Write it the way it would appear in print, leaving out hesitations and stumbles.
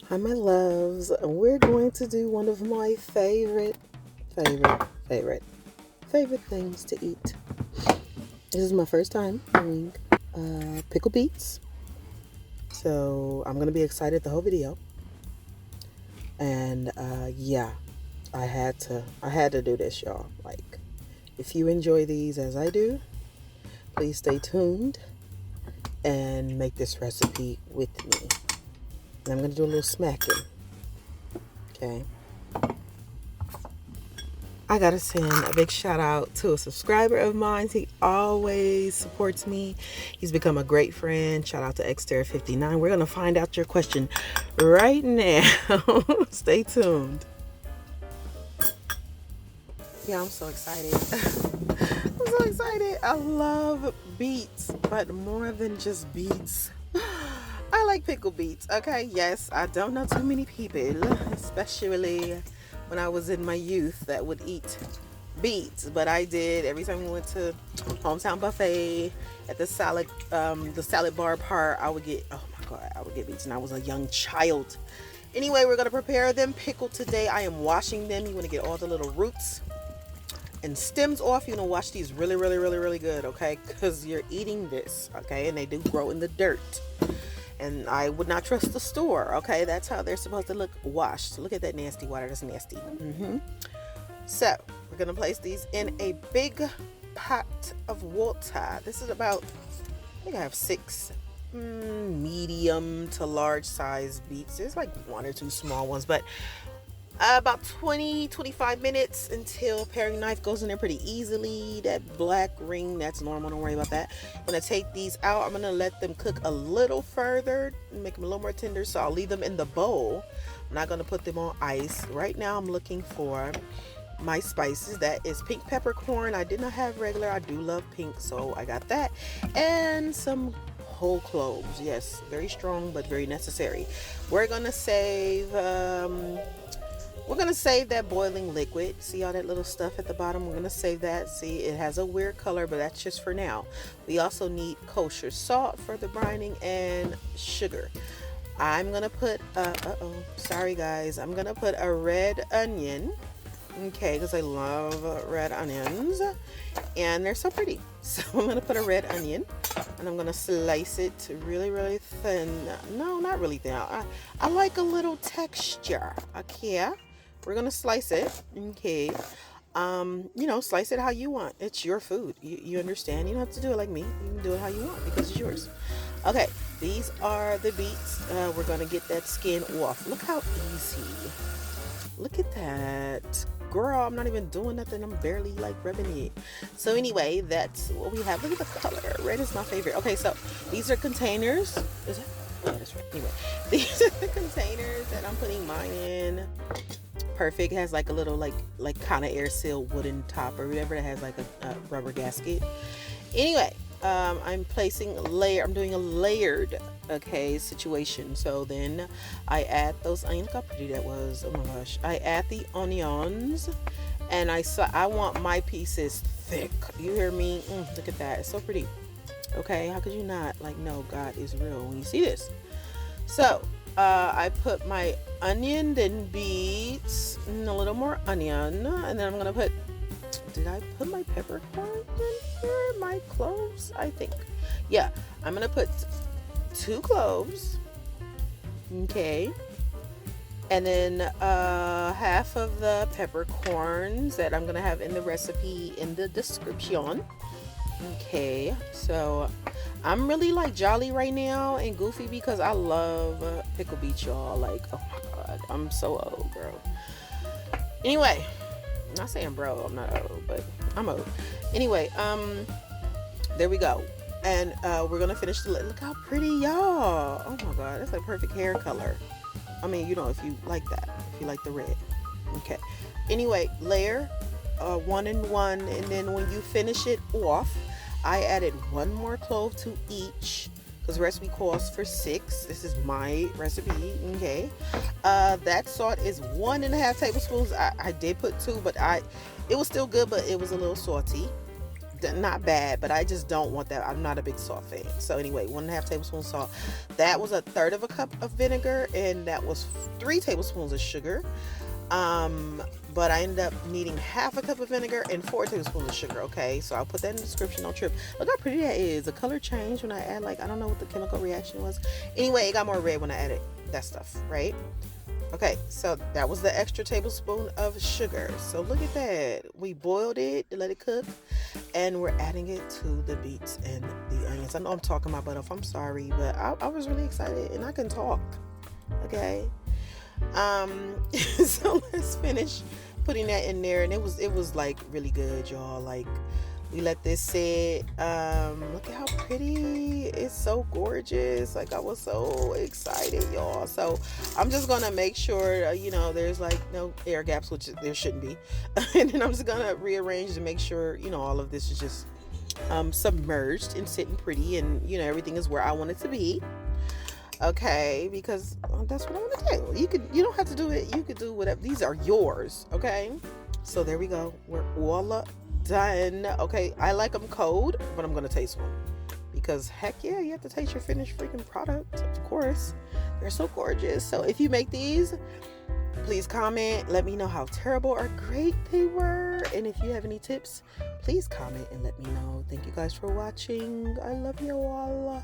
Hi, my loves. We're going to do one of my favorite things to eat. This is my first time doing pickled beets, so I'm gonna be excited the whole video. And yeah, I had to do this, y'all. Like, if you enjoy these as I do, please stay tuned and make this recipe with me. And I'm gonna do a little smacking. Okay. I gotta send a big shout out to a subscriber of mine. He always supports me. He's become a great friend. Shout out to Xterra59. We're gonna find out your question right now. Stay tuned. Yeah, I'm so excited. I'm so excited. I love beets, but more than just beets. I like pickled beets. Okay, yes, I don't know too many people, especially when I was in my youth, that would eat beets, but I did. Every time we went to hometown buffet at the salad bar part, I would get, oh my god, I would get beets, and I was a young child. Anyway, we're gonna prepare them pickled today. I am washing them. You want to get all the little roots and stems off. You want to wash these really good, okay? Because you're eating this, okay? And they do grow in the dirt. And I would not trust the store, okay? That's how they're supposed to look washed. Look at that nasty water. That's nasty. So, we're going to place these in a big pot of water. This is about, I think I have 6 medium to large size beets. There's like 1 or 2 small ones, but about 20-25 minutes until paring knife goes in there pretty easily. That black ring, that's normal, don't worry about that. I'm gonna take these out. I'm gonna let them cook a little further, make them a little more tender, so I'll leave them in the bowl. I'm not gonna put them on ice. Right now I'm looking for my spices. That is pink peppercorn. I did not have regular. I do love pink, so I got that. And some whole cloves. Yes, very strong but very necessary. We're gonna save that boiling liquid. See all that little stuff at the bottom? We're gonna save that. See, it has a weird color, but that's just for now. We also need kosher salt for the brining and sugar. I'm gonna put sorry guys, I'm gonna put a red onion, okay, because I love red onions and they're so pretty. So I'm gonna put a red onion and I'm gonna slice it really thin. No, not really thin. I like a little texture. Okay, we're gonna slice it. Okay, you know, slice it how you want. It's your food. You understand? You don't have to do it like me. You can do it how you want because it's yours. Okay, these are the beets. We're gonna get that skin off. Look how easy. Look at that. Girl, I'm not even doing nothing. I'm barely like rubbing it. So anyway, that's what we have. Look at the color. Red is my favorite. Okay, so these are containers. Is it? Oh, that's right. Anyway, these are the containers that I'm putting mine in. Perfect. It has like a little like kind of air seal wooden top or whatever. It has like a rubber gasket. Anyway, I'm doing a layered, okay, situation. So then I add those onions. Look how pretty that was. Oh my gosh. I add the onions and I want my pieces thick. You hear me? Look at that. It's so pretty. Okay, how could you not? Like, no, God is real when you see this. So I put my onion, then beets, and a little more onion, and then I'm gonna put, did I put my peppercorns in here? My cloves, I think. Yeah, I'm gonna put 2 cloves, okay, and then half of the peppercorns that I'm gonna have in the recipe in the description. Okay, so I'm really like jolly right now and goofy because I love pickle beets, y'all. Like, oh my god, I'm so old, bro. Anyway, I'm not saying bro, I'm not old, but I'm old. Anyway, there we go. And we're gonna finish the, look how pretty, y'all. Oh my god, that's like perfect hair color. I mean, you know, if you like that, if you like the red. Okay, anyway, layer 1 and 1, and then when you finish it off, I added 1 more clove to each because the recipe calls for 6. This is my recipe. Okay, that salt is 1.5 tablespoons. I did put 2, but it was still good, but it was a little salty. not bad, but I just don't want that. I'm not a big salt fan. So anyway, 1.5 tablespoons salt. That was 1/3 of a cup of vinegar, and that was 3 tablespoons of sugar. But I ended up needing 1/2 cup of vinegar and 4 tablespoons of sugar. Okay, so I'll put that in the description. Don't trip. Look how pretty that is. The color changed when I add, like, I don't know what the chemical reaction was. Anyway, it got more red when I added that stuff, right? Okay, so that was the extra tablespoon of sugar. So look at that. We boiled it to let it cook, and we're adding it to the beets and the onions. I know I'm talking my butt off. I'm sorry, but I was really excited, and I can talk. Okay. So let's finish putting that in there, and it was like really good, y'all. Like, we let this sit. Look at how pretty. It's so gorgeous. Like, I was so excited, y'all. So I'm just gonna make sure there's like no air gaps, which there shouldn't be. And then I'm just gonna rearrange to make sure all of this is just submerged and sitting pretty, and everything is where I want it to be. Okay, because that's what I want to do. You don't have to do it. You could do whatever. These are yours. Okay, so there we go. We're all done. Okay, I like them cold, but I'm gonna taste one because heck yeah, you have to taste your finished freaking product. Of course, they're so gorgeous. So if you make these, please comment. Let me know how terrible or great they were, and if you have any tips, please comment and let me know. Thank you guys for watching. I love you all.